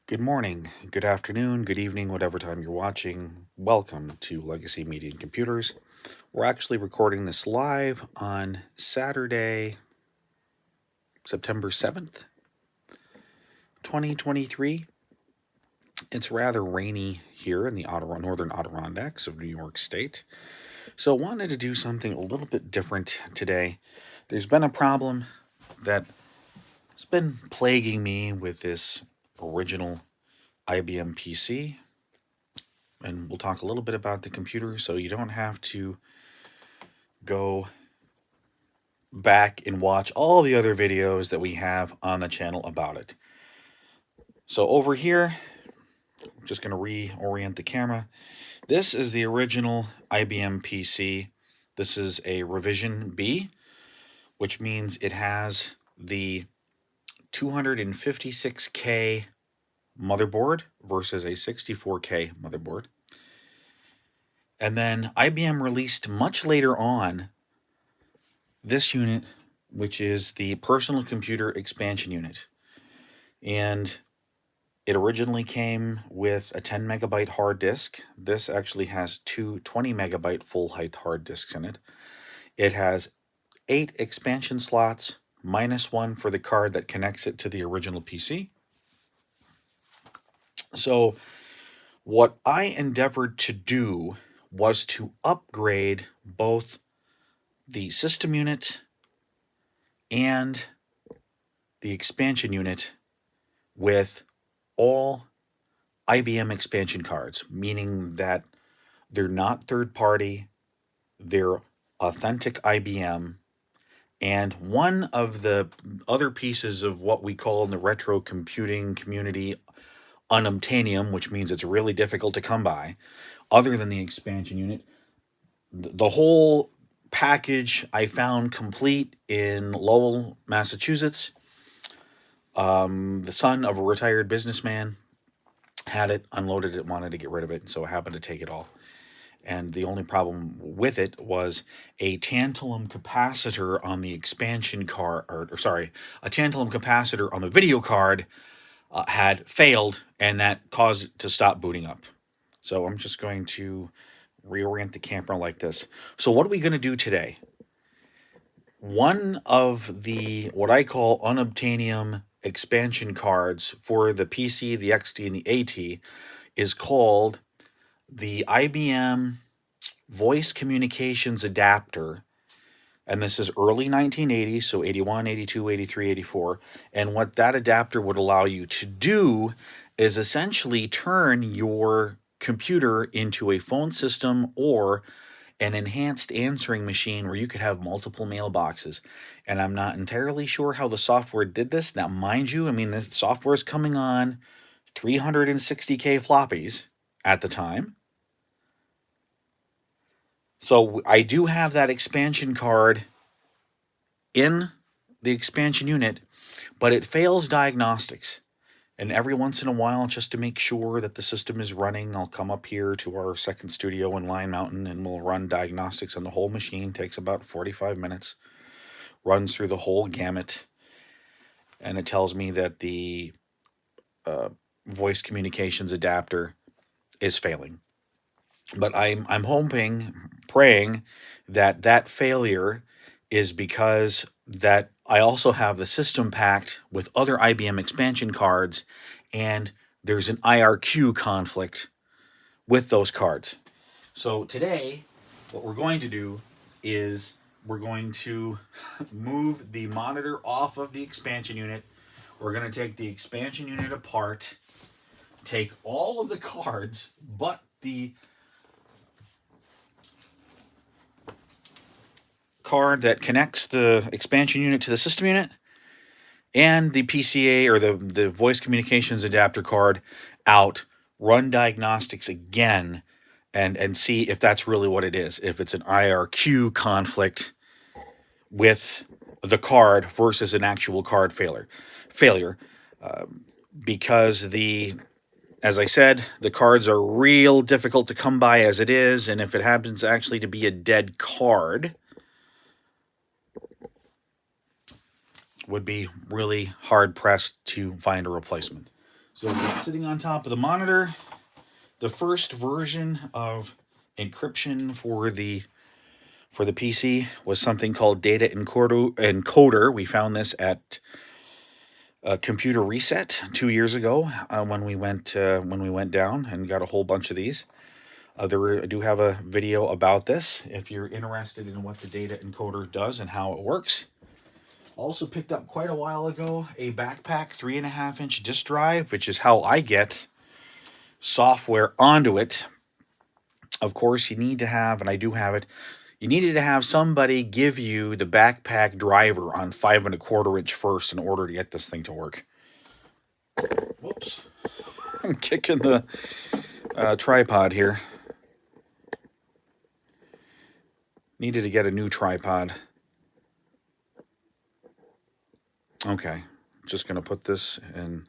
Good morning, good afternoon, good evening, whatever time you're watching. Welcome to Legacy Media and Computers. We're actually recording this live on Saturday, September 7th, 2023. It's rather rainy here in the northern Adirondacks of New York State. So I wanted to do something a little bit different today. There's been a problem that's been plaguing me with this original IBM PC, and we'll talk a little bit about the computer so you don't have to go back and watch all the other videos that we have on the channel about it. So over here, I'm just going to reorient the camera. This is the original IBM PC. This is a revision B, which means it has the 256K motherboard versus a 64K motherboard. And then IBM released much later on this unit, which is the personal computer expansion unit. And it originally came with a 10 megabyte hard disk. This actually has two 20 megabyte full height hard disks in it. It has 8 expansion slots, minus 1 for the card that connects it to the original PC. So what I endeavored to do was to upgrade both the system unit and the expansion unit with all IBM expansion cards, meaning that they're not third party, they're authentic IBM. And one of the other pieces of what we call in the retro computing community unobtainium, which means it's really difficult to come by, other than the expansion unit, the whole package I found complete in Lowell, Massachusetts. The son of a retired businessman had it, unloaded it, wanted to get rid of it, and so I happened to take it all. And the only problem with it was a tantalum capacitor on the expansion card, a tantalum capacitor on the video card had failed, and that caused it to stop booting up. So I'm just going to reorient the camera like this. So what are we going to do today? One of the, what I call unobtainium expansion cards for the PC, the XT, and the AT is called the IBM Voice Communications Adapter. And this is early 1980s, so 81, 82, 83, 84. And what that adapter would allow you to do is essentially turn your computer into a phone system or an enhanced answering machine where you could have multiple mailboxes. And I'm not entirely sure how the software did this. Now, mind you, I mean, this software is coming on 360K floppies at the time. So I do have that expansion card in the expansion unit, but it fails diagnostics. And every once in a while, just to make sure that the system is running, I'll come up here to our second studio in Line Mountain and we'll run diagnostics on the whole machine. Takes about 45 minutes. Runs through the whole gamut. And it tells me that the voice communications adapter is failing. But I'm hoping, praying that that failure is because that I also have the system packed with other IBM expansion cards, and there's an IRQ conflict with those cards. So today, what we're going to do is we're going to move the monitor off of the expansion unit. We're going to take the expansion unit apart, take all of the cards but the card that connects the expansion unit to the system unit and the PCA or the voice communications adapter card out, run diagnostics again, and see if that's really what it is, if it's an IRQ conflict with the card versus an actual card failure. Because as I said, the cards are real difficult to come by as it is, and if it happens actually to be a dead card, would be really hard pressed to find a replacement. So it's sitting on top of the monitor. The first version of encryption for the PC was something called Data Encoder. We found this at Computer Reset 2 years ago when we went down and got a whole bunch of these. I do have a video about this if you're interested in what the data encoder does and how it works. Also picked up quite a while ago a backpack 3.5-inch disk drive, which is how I get software onto it. Of course, you need to have, and I do have it, you needed to have somebody give you the backpack driver on 5.25-inch first in order to get this thing to work. Whoops. I'm kicking the tripod here. Needed to get a new tripod. Okay, just going to put this in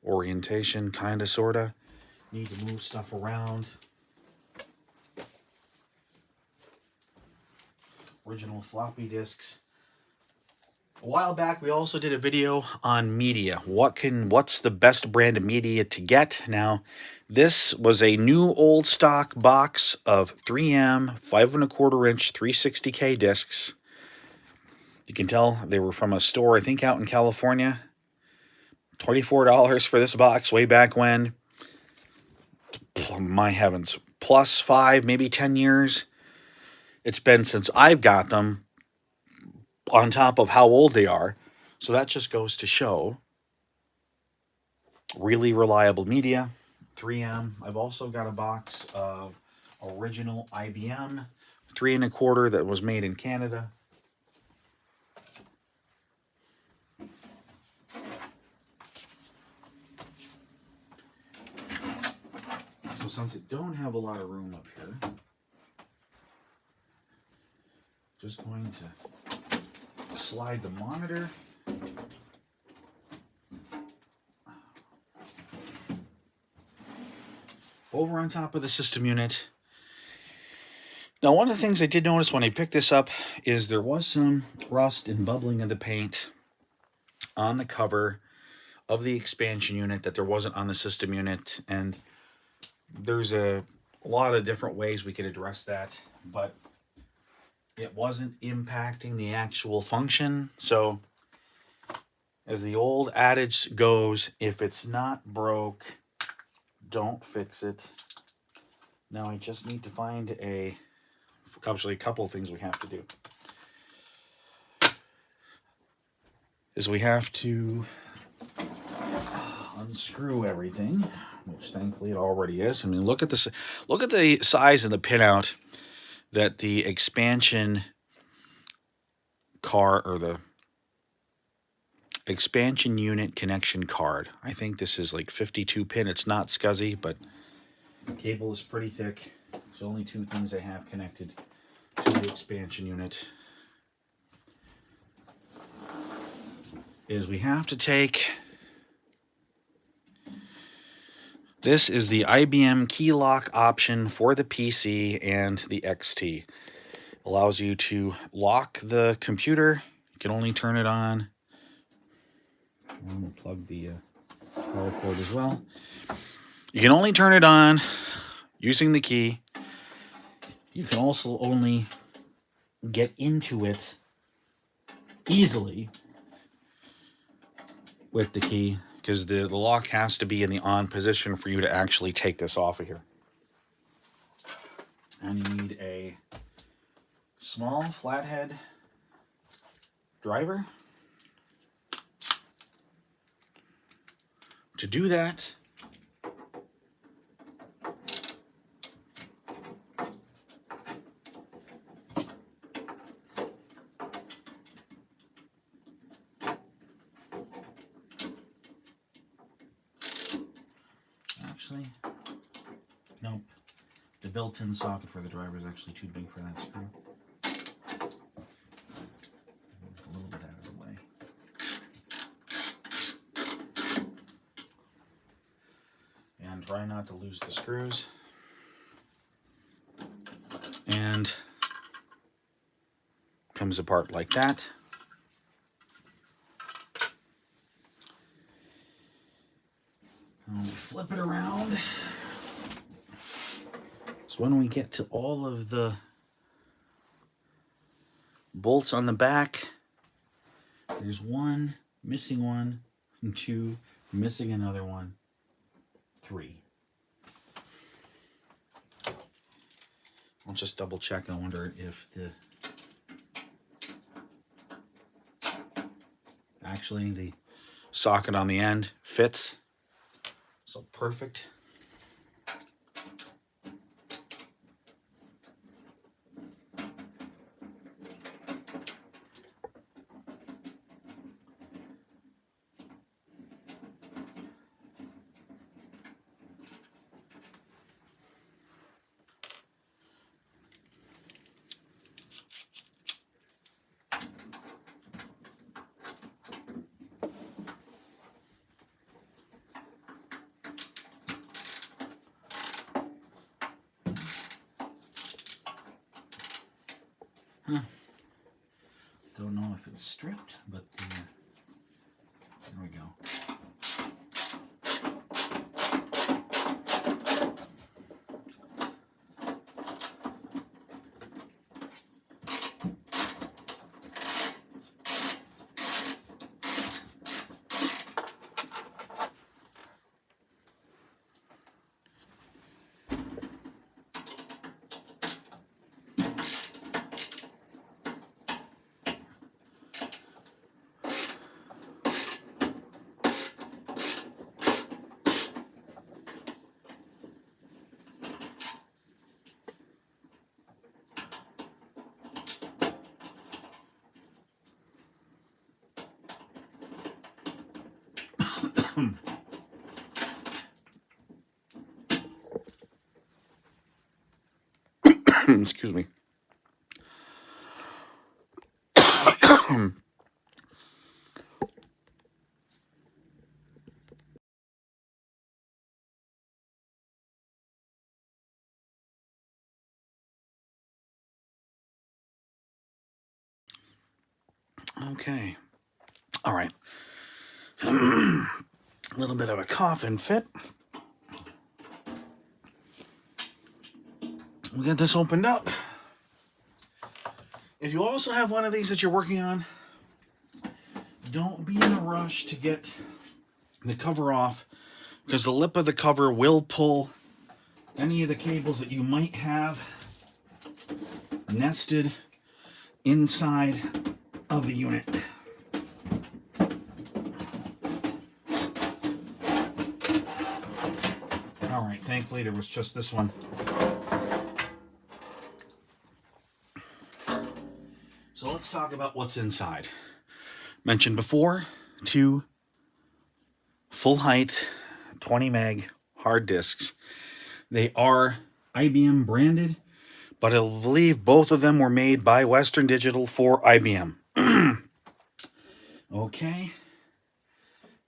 orientation, kind of, sort of. Need to move stuff around. Original floppy disks. A while back, we also did a video on media. What's the best brand of media to get? Now, this was a new old stock box of 3M 5.25-inch 360K discs. You can tell they were from a store, I think, out in California. $24 for this box way back when. My heavens. Plus 5, maybe 10 years. It's been since I've got them, on top of how old they are. So that just goes to show really reliable media. 3M. I've also got a box of original IBM 3.25 that was made in Canada. So since I don't have a lot of room up here, just going to slide the monitor over on top of the system unit. Now, one of the things I did notice when I picked this up is there was some rust and bubbling of the paint on the cover of the expansion unit that there wasn't on the system unit, and there's a lot of different ways we could address that, but it wasn't impacting the actual function. So, as the old adage goes, if it's not broke, don't fix it. Now I just need to find actually a couple of things we have to do. We have to unscrew everything, which thankfully it already is. I mean, look at this. Look at the size of the pinout that the expansion card, or the expansion unit connection card. I think this is like 52 pin. It's not scuzzy, but the cable is pretty thick. There's only 2 things I have connected to the expansion unit. We have to take, this is the IBM key lock option for the PC and the XT. Allows you to lock the computer. You can only turn it on. I'm going to plug the power cord as well. You can only turn it on using the key. You can also only get into it easily with the key, because the lock has to be in the on position for you to actually take this off of here. And you need a small flathead driver to do that. Actually, nope. The built-in socket for the driver is actually too big for that screw. A little bit out of the way. And try not to lose the screws. And comes apart like that. I'll flip it around. So when we get to all of the bolts on the back, there's one, missing one, and two, missing another one, three. I'll just double check. I wonder if actually the socket on the end fits. So perfect. Don't know if it's stripped, but there we go. Excuse me. Okay. All right. A little bit of a coffin fit. We'll get this opened up. If you also have one of these that you're working on, don't be in a rush to get the cover off, because the lip of the cover will pull any of the cables that you might have nested inside of the unit. All right, thankfully there was just this one. So let's talk about what's inside. Mentioned before, 2 full height 20 meg hard disks. They are IBM branded, but I believe both of them were made by Western Digital for IBM. Okay.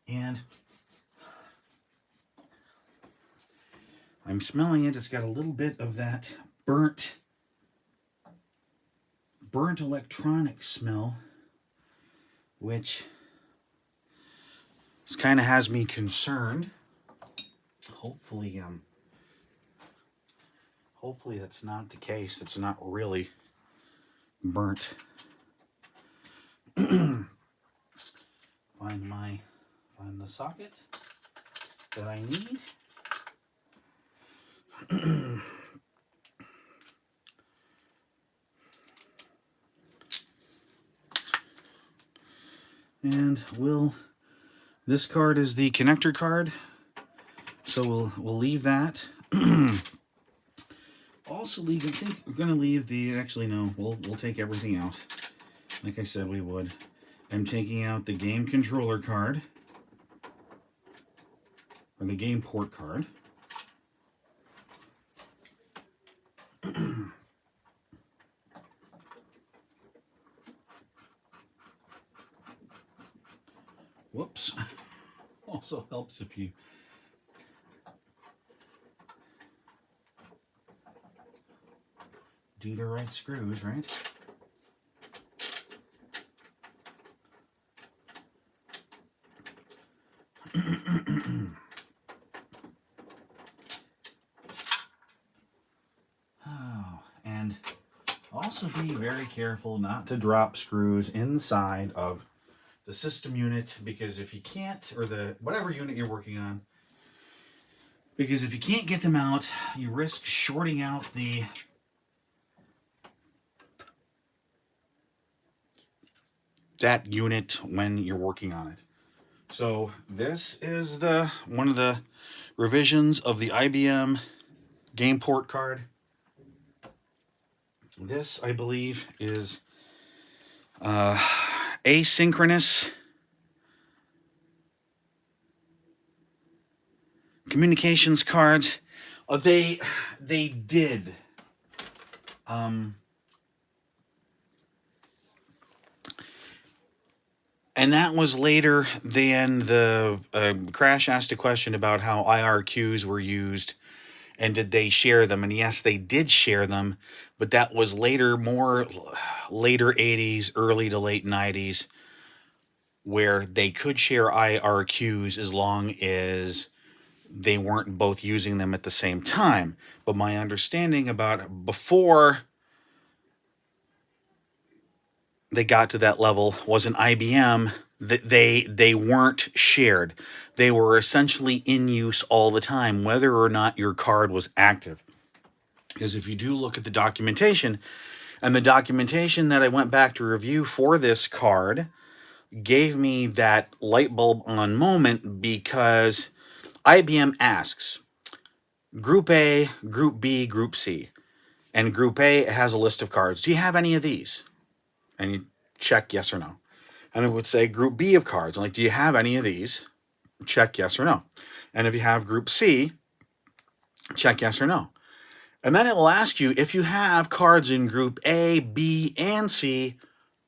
And I'm smelling it. It's got a little bit of that burnt electronic smell, which kind of has me concerned. Hopefully that's not the case. It's not really burnt. Find the socket that I need. And this card is the connector card, so we'll leave that. Also I think we're gonna leave actually no, we'll take everything out. Like I said we would. I'm taking out the game controller card, or the game port card. Whoops. Also helps if you do the right screws, right? be very careful not to drop screws inside of the system unit, because if you can't, or the whatever unit you're working on, because if you can't get them out, you risk shorting out that unit when you're working on it. So this is one of the revisions of the IBM game port card. This, I believe, is asynchronous communications cards. They did. And that was later than the Crash asked a question about how IRQs were used and did they share them. And yes, they did share them, but that was later, more later 80s, early to late 90s, where they could share IRQs as long as they weren't both using them at the same time. But my understanding about before they got to that level was an IBM that they weren't shared. They were essentially in use all the time, whether or not your card was active. Because if you do look at the documentation, and the documentation that I went back to review for this card gave me that light bulb on moment, because IBM asks Group A, Group B, Group C. And Group A has a list of cards. Do you have any of these? And you check yes or no. And it would say Group B of cards. Like, do you have any of these? Check yes or no. And if you have Group C, check yes or no. And then it will ask you, if you have cards in Group A, B, and C,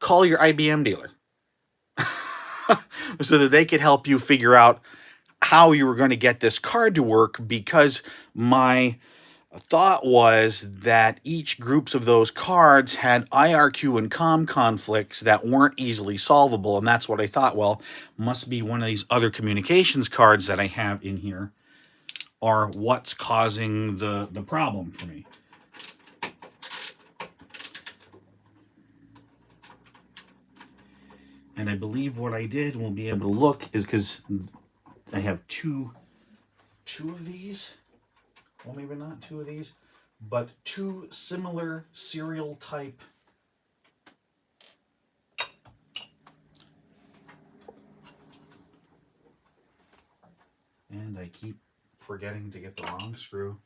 call your IBM dealer. So that they could help you figure out how you were going to get this card to work, because my thought was that each groups of those cards had IRQ and COM conflicts that weren't easily solvable, and that's what I thought, well, must be one of these other communications cards that I have in here are what's causing the problem for me. And I believe what I did, we'll be able to look, is because I have two of these. Well, maybe not two of these, but two similar serial type and I keep forgetting to get the wrong screw.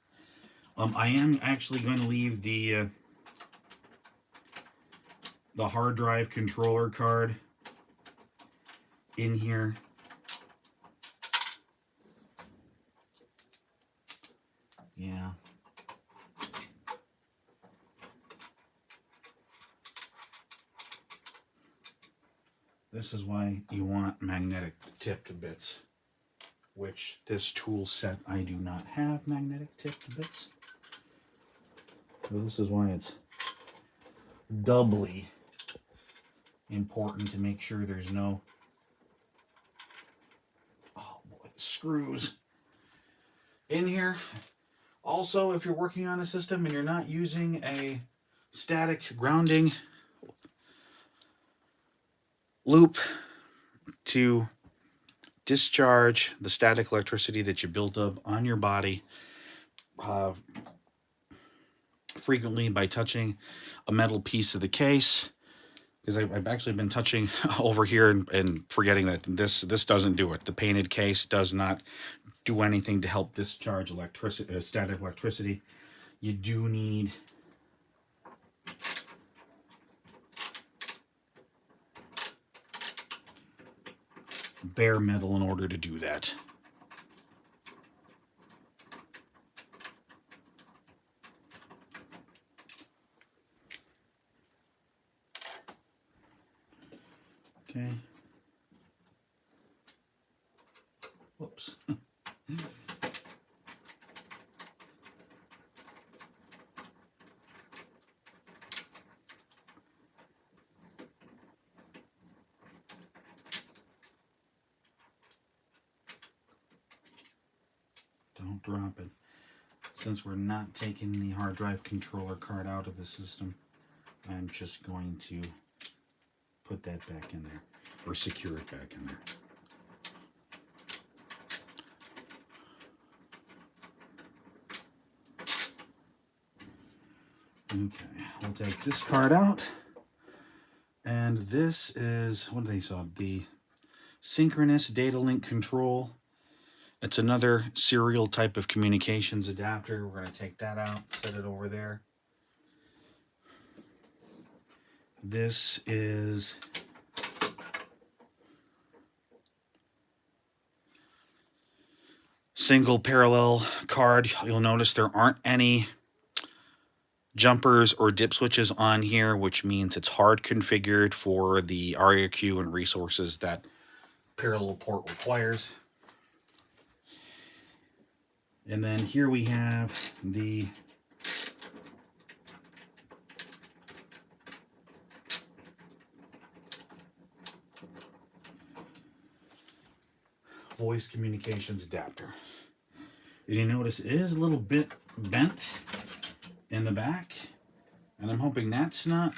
I am actually going to leave the hard drive controller card in here. Yeah. This is why you want magnetic tipped bits, which this tool set I do not have magnetic tipped bits. So this is why it's doubly important to make sure there's no screws in here. Also, if you're working on a system and you're not using a static grounding loop to discharge the static electricity that you build up on your body, frequently by touching a metal piece of the case, because I've actually been touching over here and forgetting that this doesn't do it. The painted case does not do anything to help discharge electricity, static electricity. You do need bare metal in order to do that. Okay. Whoops. Don't drop it. Since we're not taking the hard drive controller card out of the system, I'm just going to put that back in there, or secure it back in there. Okay, we'll take this card out. And this is, what do they say? The synchronous data link control. It's another serial type of communications adapter. We're going to take that out, set it over there. This is single parallel card. You'll notice there aren't any jumpers or dip switches on here, which means it's hard configured for the RAQ and resources that parallel port requires. And then here we have the voice communications adapter. And you notice it is a little bit bent in the back, and I'm hoping that's not,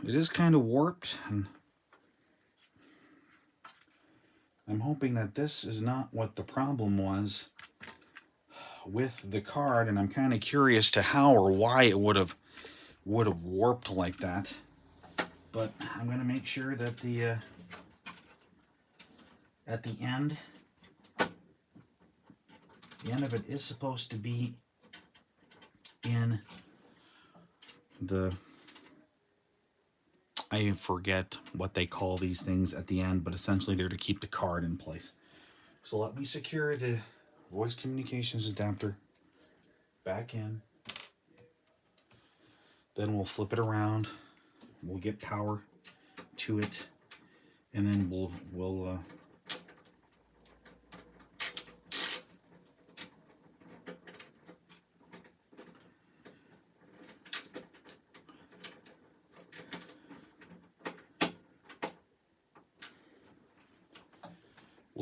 it is kind of warped, and I'm hoping that this is not what the problem was with the card, and I'm kind of curious to how or why it would have warped like that. But I'm going to make sure that the at the end of it is supposed to be in the, I forget what they call these things at the end, but essentially they're to keep the card in place. So let me secure the voice communications adapter back in. Then we'll flip it around. We'll get power to it, and then we'll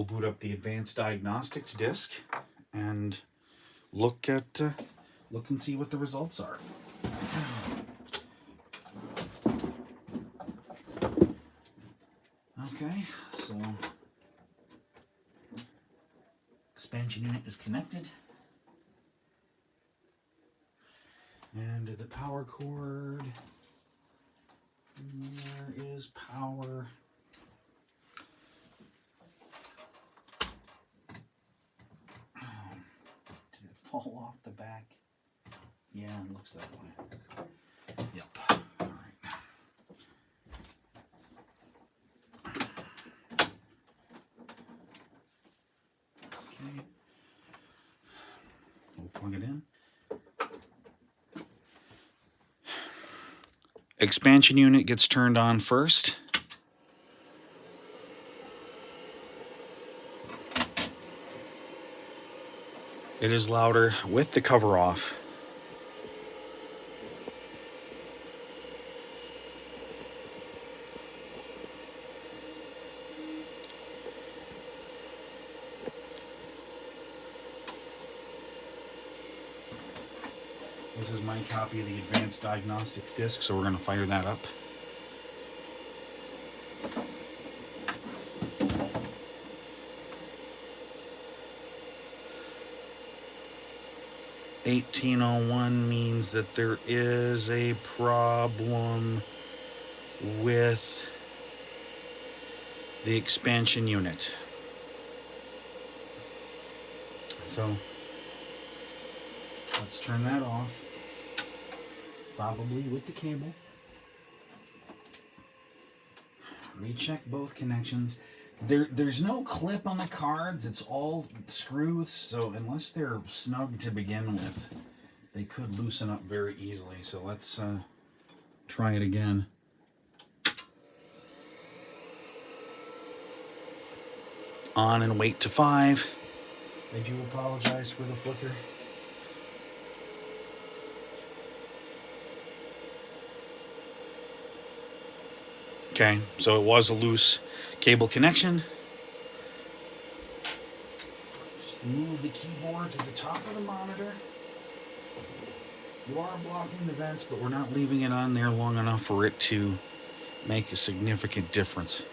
boot up the Advanced Diagnostics disk and look and see what the results are. Okay, so expansion unit is connected, and the power cord, there is power. Did it fall off the back? Yeah, it looks that way. Yep. All right. Okay. We'll plug it in. Expansion unit gets turned on first. It is louder with the cover off. This is my copy of the Advanced Diagnostics disc, so we're going to fire that up. (1801) means that there is a problem with the expansion unit. So let's turn that off, probably with the cable. Recheck both connections. There's no clip on the cards. It's all screws, so unless they're snug to begin with, they could loosen up very easily. So let's try it again. On and wait to 5. I do apologize for the flicker. Okay, so it was a loose cable connection. Just move the keyboard to the top of the monitor. You are blocking the vents, but we're not leaving it on there long enough for it to make a significant difference.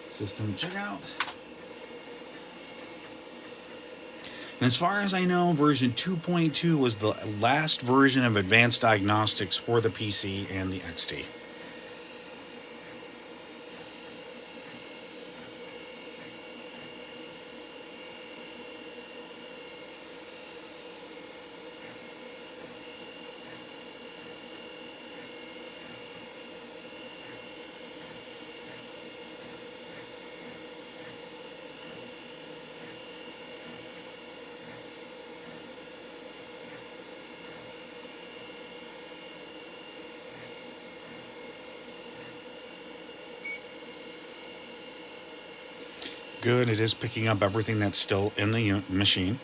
System checkout. And as far as I know, version 2.2 was the last version of advanced diagnostics for the PC and the XT. Good, it is picking up everything that's still in the machine.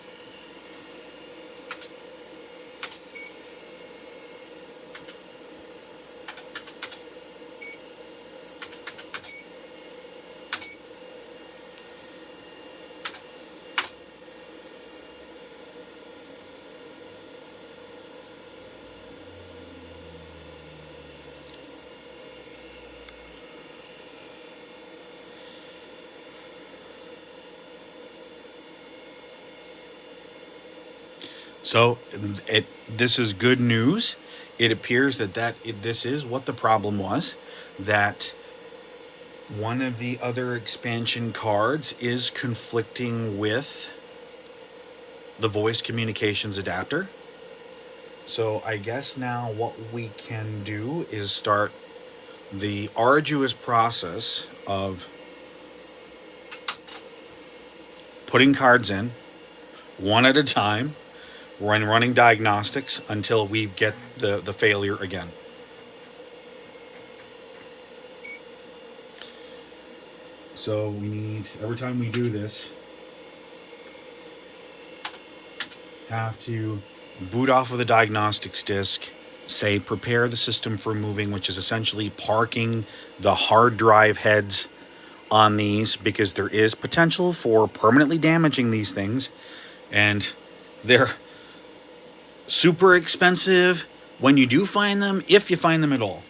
So this is good news. It appears that this is what the problem was, that one of the other expansion cards is conflicting with the voice communications adapter. So I guess now what we can do is start the arduous process of putting cards in one at a time, running diagnostics until we get the failure again. So we need, every time we do this, have to boot off of the diagnostics disk, say prepare the system for moving, which is essentially parking the hard drive heads on these, because there is potential for permanently damaging these things, and they're super expensive when you do find them, if you find them at all.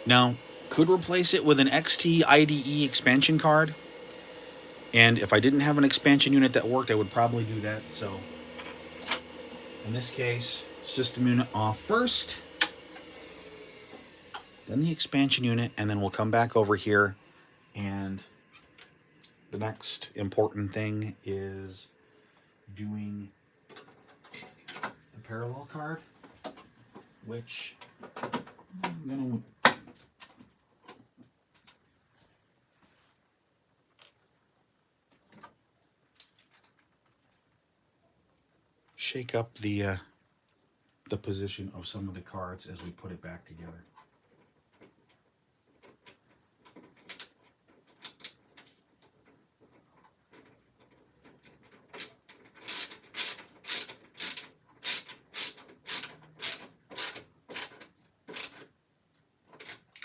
Now, could replace it with an XT IDE expansion card, and if I didn't have an expansion unit that worked, I would probably do that. So in this case, system unit off first, then the expansion unit, and then we'll come back over here, and the next important thing is doing the parallel card, which I'm going to shake up the position of some of the cards as we put it back together.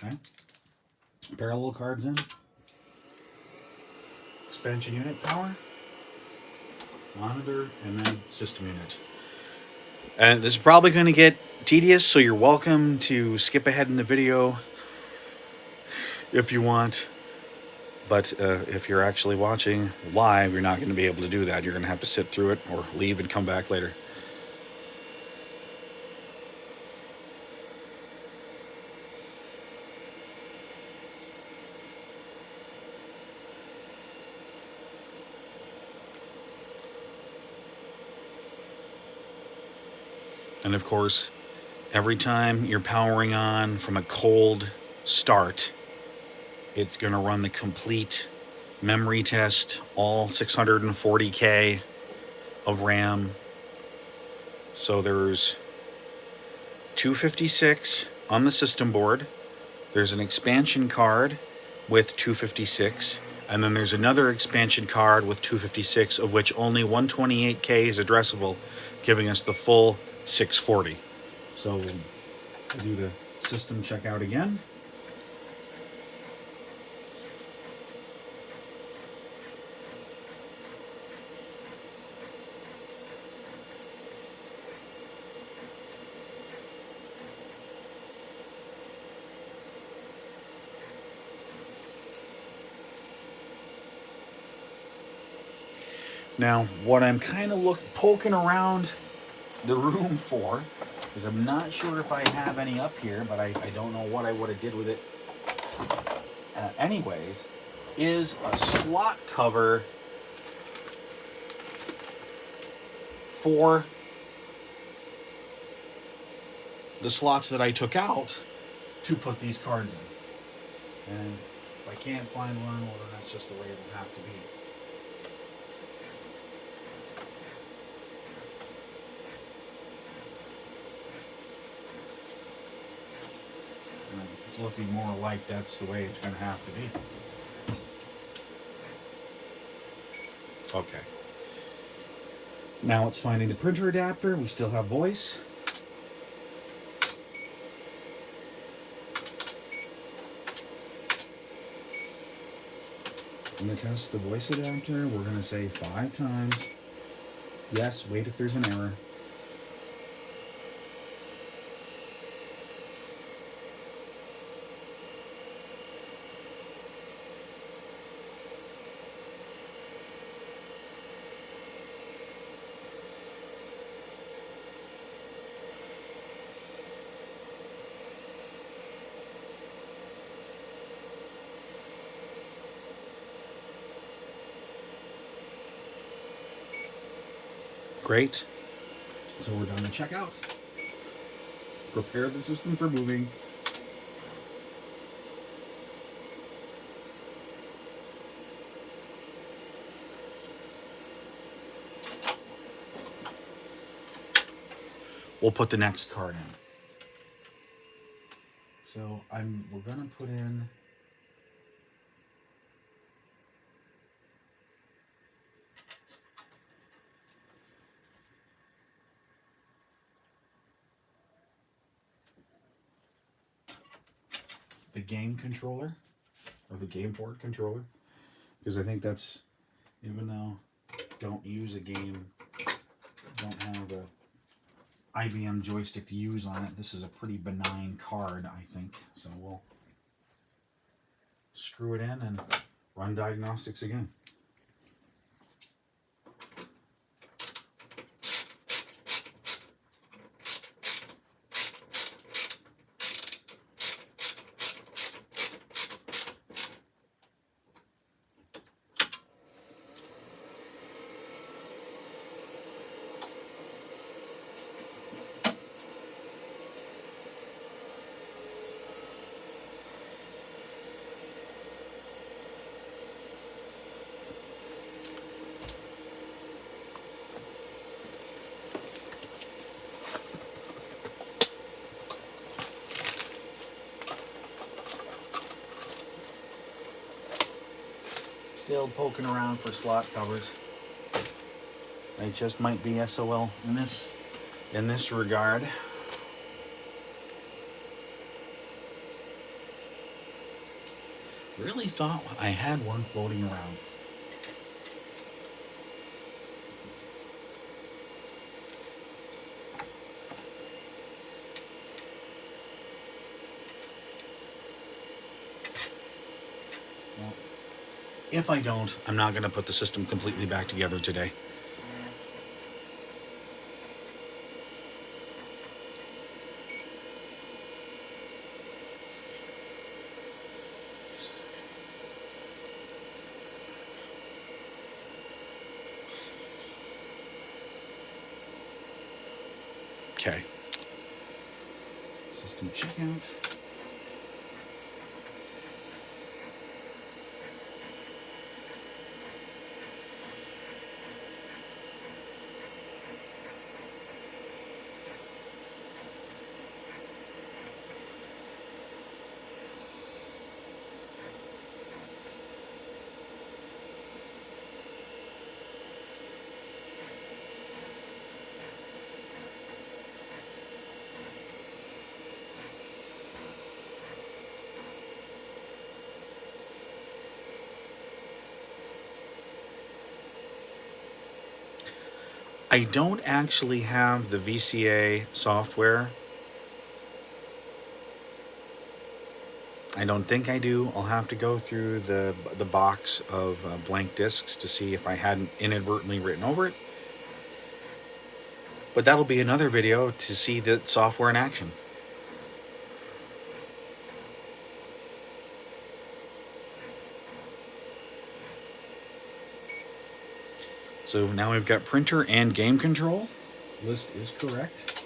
Okay. Parallel cards in. Expansion unit power. Monitor, and then system unit. And this is probably going to get tedious, so you're welcome to skip ahead in the video if you want. But if you're actually watching live, you're not going to be able to do that. You're going to have to sit through it or leave and come back later. And of course, every time you're powering on from a cold start, It's going to run the complete memory test, all 640K of RAM. So there's 256 on the system board. There's an expansion card with 256, and then there's another expansion card with 256, of which only 128K is addressable, giving us the full 640. So we'll do the system checkout again. Now, what I'm kind of poking around the room for is I'm not sure if I have any up here, but I don't know what I would have did with it anyways, is a slot cover for the slots that I took out to put these cards in. And if I can't find one, well, then that's just the way it'll have to be. It's looking more like that's the way it's going to have to be. Okay. Now it's finding the printer adapter. We still have voice. I'm going to test the voice adapter. We're going to say 5 times. Yes, wait if there's an error. Great. So we're done to check out. Prepare the system for moving. We'll put the next card in. So we're gonna put in the game controller, or the game port controller, because I think that's, even though don't use a game, don't have a IBM joystick to use on it, this is a pretty benign card, I think. So we'll screw it in and run diagnostics again. Still poking around for slot covers. I just might be SOL in this regard. Really thought I had one floating around. Well, if I don't, I'm not going to put the system completely back together today. Okay. System checkout. I don't actually have the VCA software. I don't think I do. I'll have to go through the box of blank discs to see if I hadn't inadvertently written over it. But that'll be another video to see the software in action. So now we've got printer and game control. List is correct.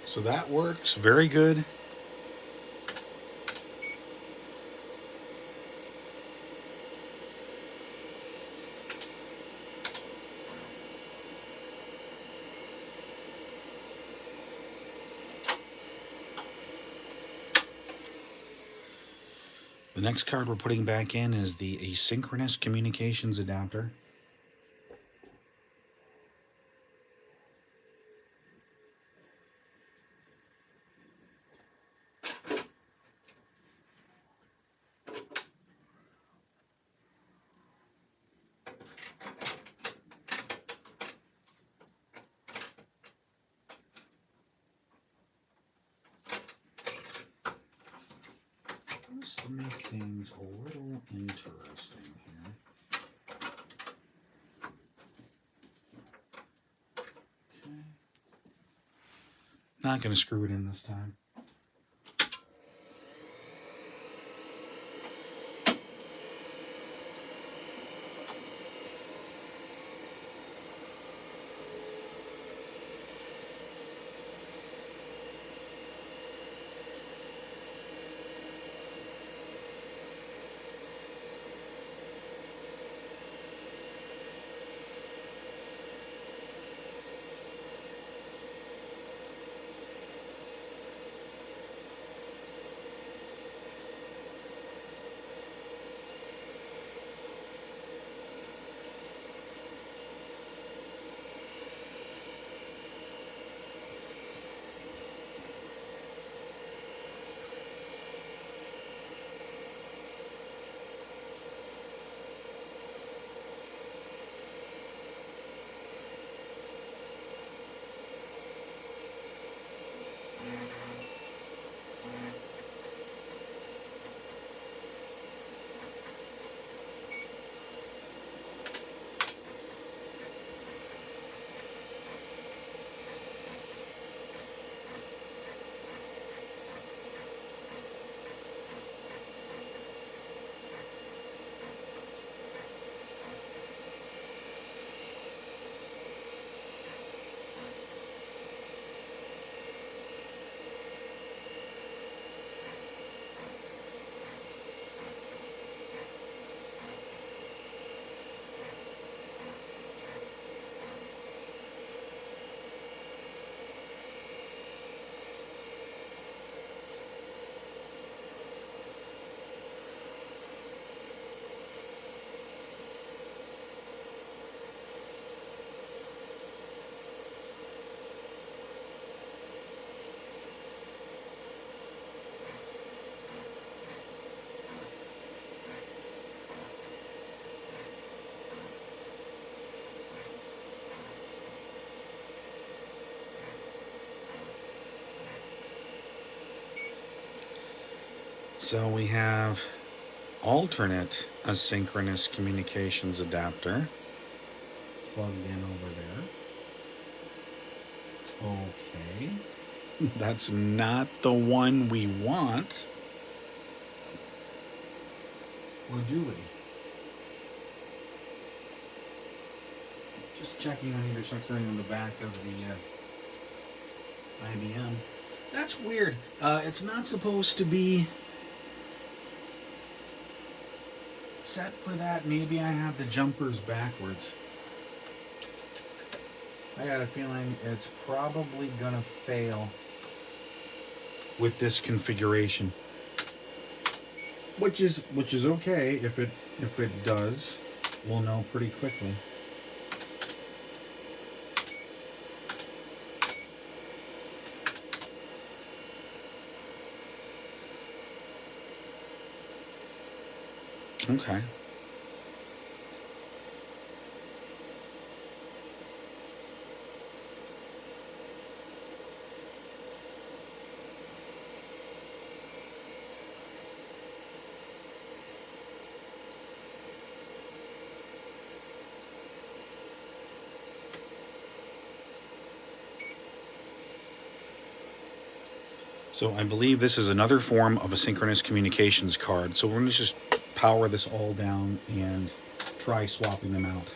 So that works very good. The next card we're putting back in is the asynchronous communications adapter. Just to make things a little interesting here. Okay. Not going to screw it in this time. So we have alternate asynchronous communications adapter plugged in over there. Okay. That's not the one we want. Or do we? checking on either side on the back of the IBM. That's weird. It's not supposed to be set for that. Maybe I have the jumpers backwards. I got a feeling it's probably gonna fail with this configuration. Which is okay if it does. We'll know pretty quickly. Okay. So I believe this is another form of a synchronous communications card. So we're going to just power this all down and try swapping them out.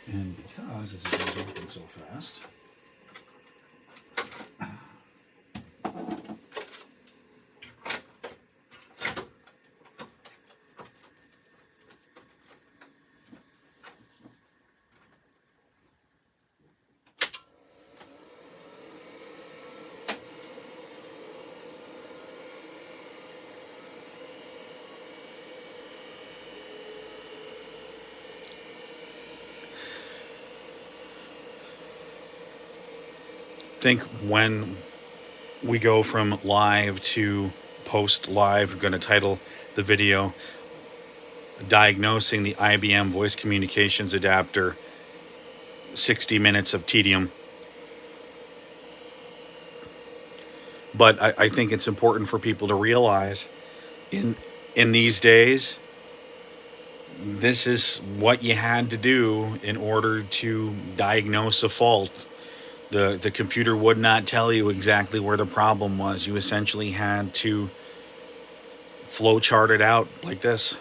And because this is going to open so fast, think when we go from live to post live, we're going to title the video Diagnosing the IBM Voice Communications Adapter 60 Minutes of Tedium. But I think it's important for people to realize in these days, this is what you had to do in order to diagnose a fault. The computer would not tell you exactly where the problem was. You essentially had to flow chart it out like this.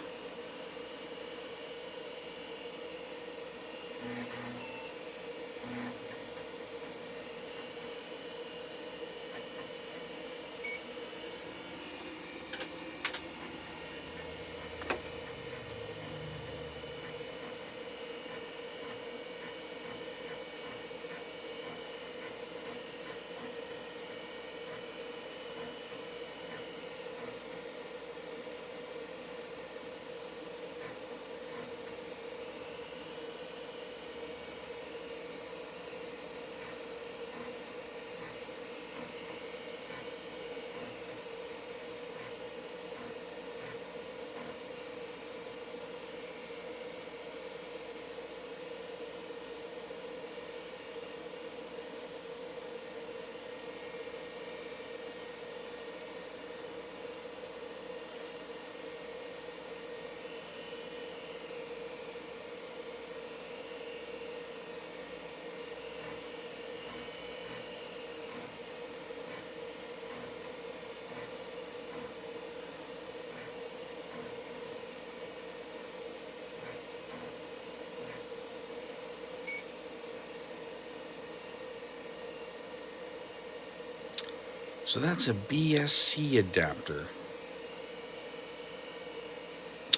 So that's a BSC adapter.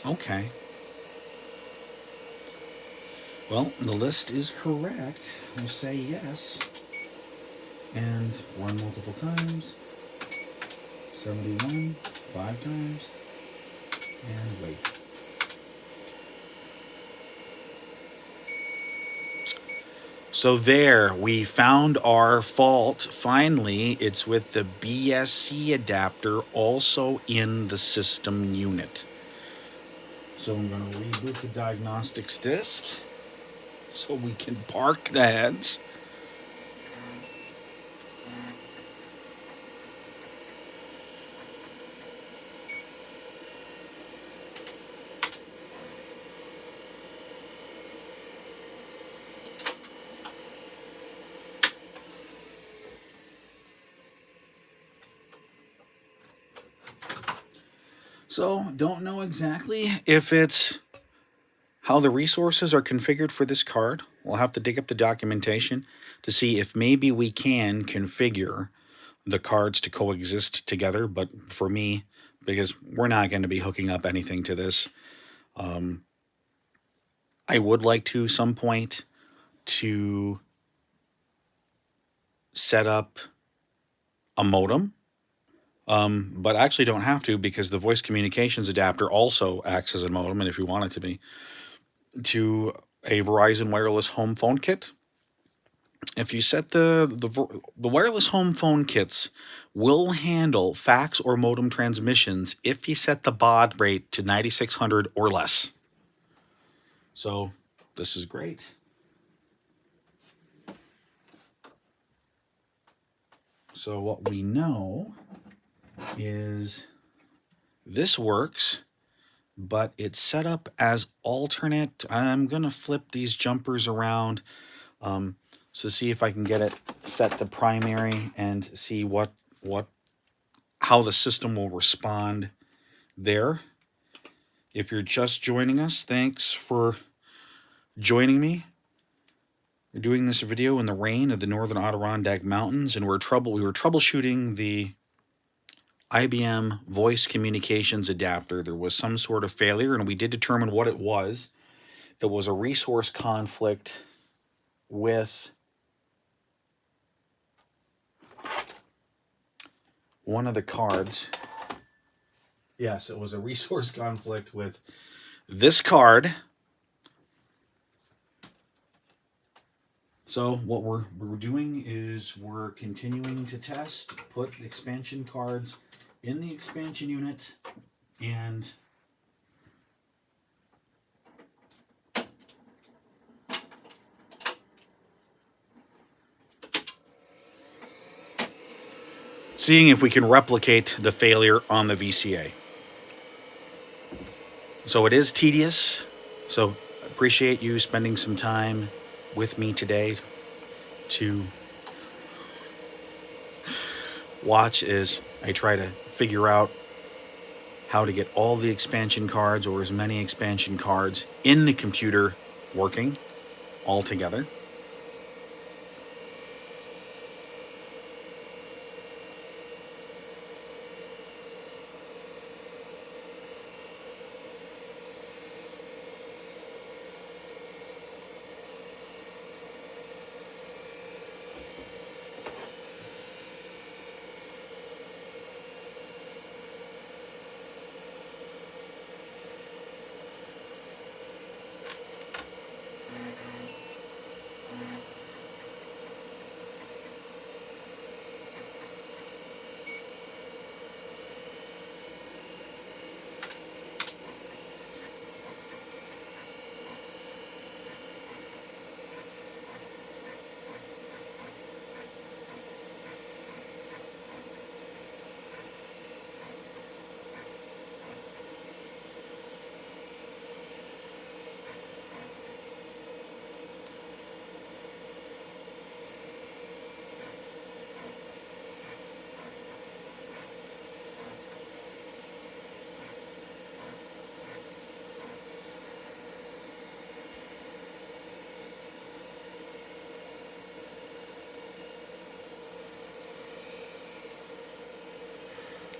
Okay. Well, the list is correct. We'll say yes. And run multiple times. 71, 5 times. And wait. So there, we found our fault. Finally, it's with the BSC adapter also in the system unit. So I'm going to reboot the diagnostics disk so we can park that. So, don't know exactly if it's how the resources are configured for this card. We'll have to dig up the documentation to see if maybe we can configure the cards to coexist together. But for me, because we're not going to be hooking up anything to this, I would like to some point to set up a modem, but I actually don't have to because the voice communications adapter also acts as a modem, and if you want it to be, to a Verizon wireless home phone kit. If you set the wireless home phone kits will handle fax or modem transmissions if you set the baud rate to 9600 or less. So this is great. So what we know is this works, but it's set up as alternate. I'm going to flip these jumpers around to see if I can get it set to primary and see how the system will respond there. If you're just joining us, thanks for joining me. We're doing this video in the rain of the Northern Adirondack Mountains, and we were troubleshooting the IBM voice communications adapter. There was some sort of failure, and we did determine what it was. It was a resource conflict with one of the cards. Yes, it was a resource conflict with this card. So what we're doing is we're continuing to test, put expansion cards in the expansion unit, and seeing if we can replicate the failure on the VCA. So it is tedious, so I appreciate you spending some time with me today to watch as I try to figure out how to get all the expansion cards, or as many expansion cards in the computer, working all together.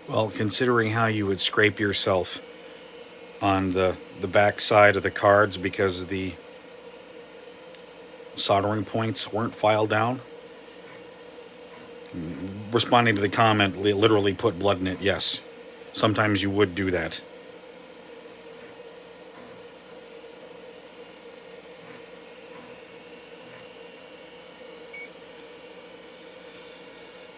Well, considering how you would scrape yourself on the back side of the cards because the soldering points weren't filed down. Responding to the comment, literally put blood in it, yes. Sometimes you would do that.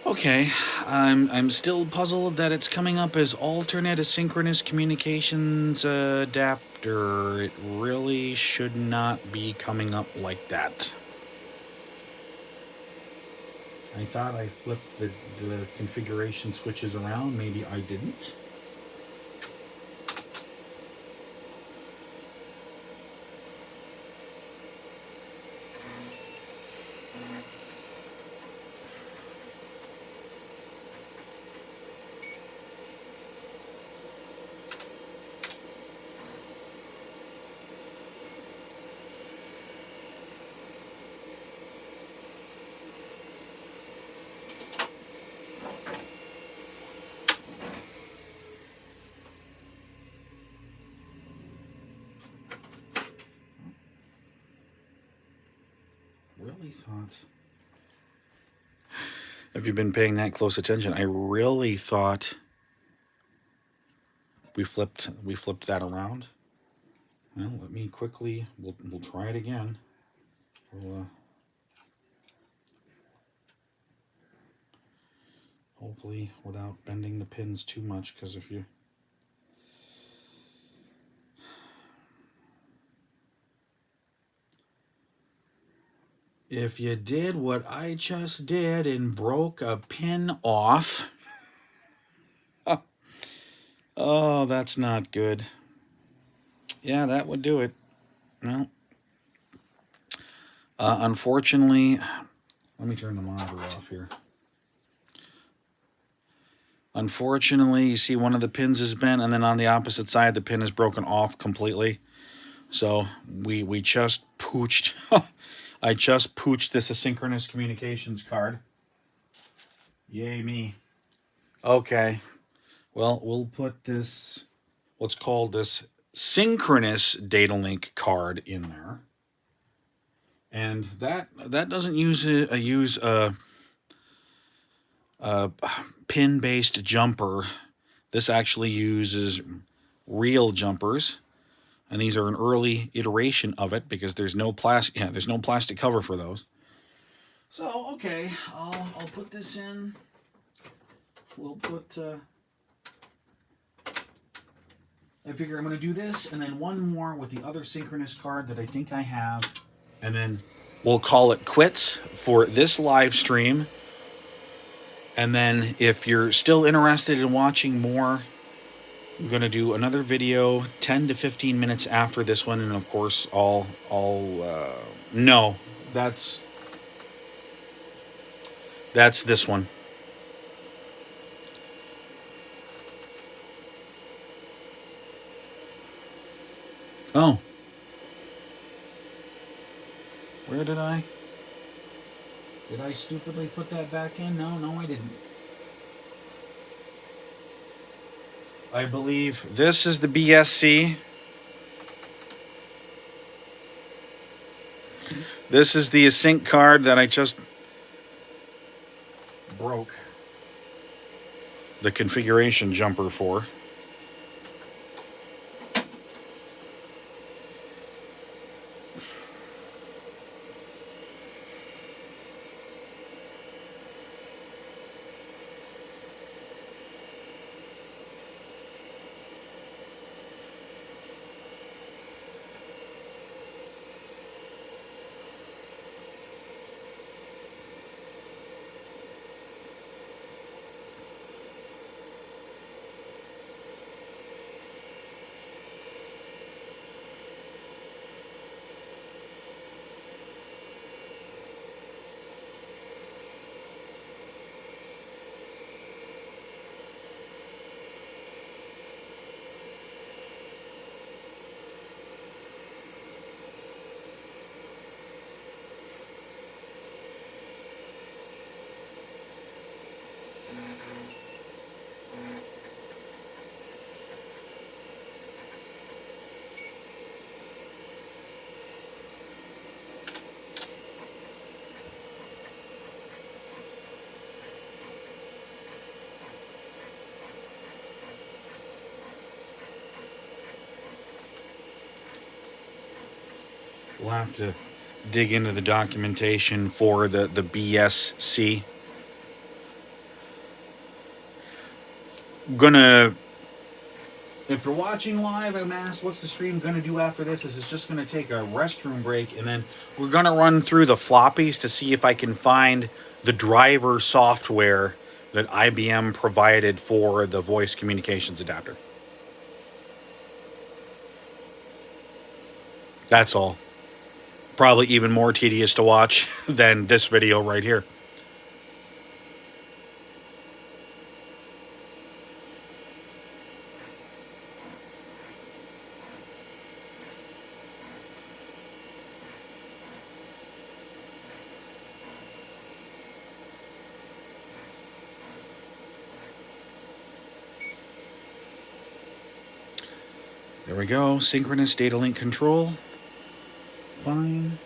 Okay, I'm still puzzled that it's coming up as alternate asynchronous communications adapter. It really should not be coming up like that. I thought I flipped the configuration switches around. Maybe I didn't. really thought, if you've been paying that close attention, I really thought we flipped that around. Well, let me quickly, we'll try it again. We'll, hopefully without bending the pins too much, because if you did what I just did and broke a pin off, oh, that's not good. Yeah, that would do it. Well, unfortunately, let me turn the monitor off here. Unfortunately, you see one of the pins is bent, and then on the opposite side, the pin is broken off completely. So we just pooched. I just pooched this asynchronous communications card. Yay me. Okay. Well, we'll put this, what's called this synchronous data link card in there. And that doesn't use a pin-based jumper. This actually uses real jumpers, and these are an early iteration of it because there's no plastic cover for those. So okay, I'll put this in. We'll put. I figure I'm going to do this, and then one more with the other synchronous card that I think I have, and then we'll call it quits for this live stream. And then if you're still interested in watching more, I'm going to do another video 10 to 15 minutes after this one, and of course no, that's this one. Oh. Where did I stupidly put that back in? No, I didn't. I believe this is the BSC. This is the async card that I just broke the configuration jumper for. We'll have to dig into the documentation for the BSC. If you're watching live, I'm asked what's the stream going to do after this. This is just going to take a restroom break, and then we're going to run through the floppies to see if I can find the driver software that IBM provided for the voice communications adapter. That's all. Probably even more tedious to watch than this video right here. There we go. Synchronous data link control. Fine.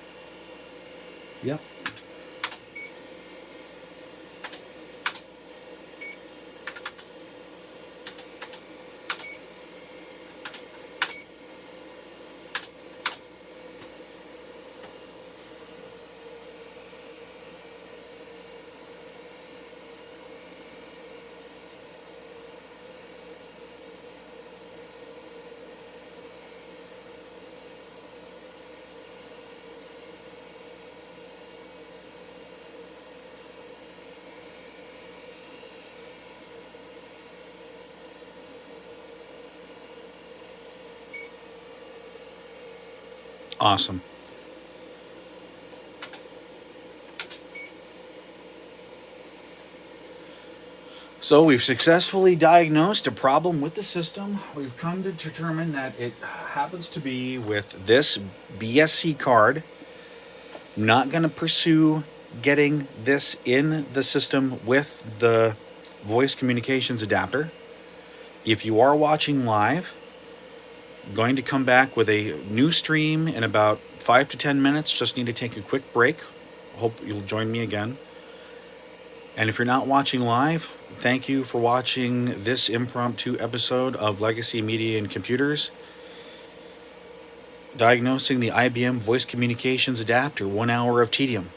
Yep. Awesome. So we've successfully diagnosed a problem with the system. We've come to determine that it happens to be with this BSC card. I'm not going to pursue getting this in the system with the voice communications adapter. If you are watching live, I'm going to come back with a new stream in about 5 to 10 minutes. Just need to take a quick break. Hope you'll join me again. And if you're not watching live, thank you for watching this impromptu episode of Legacy Media and Computers, diagnosing the IBM Voice Communications Adapter, 1 hour of Tedium.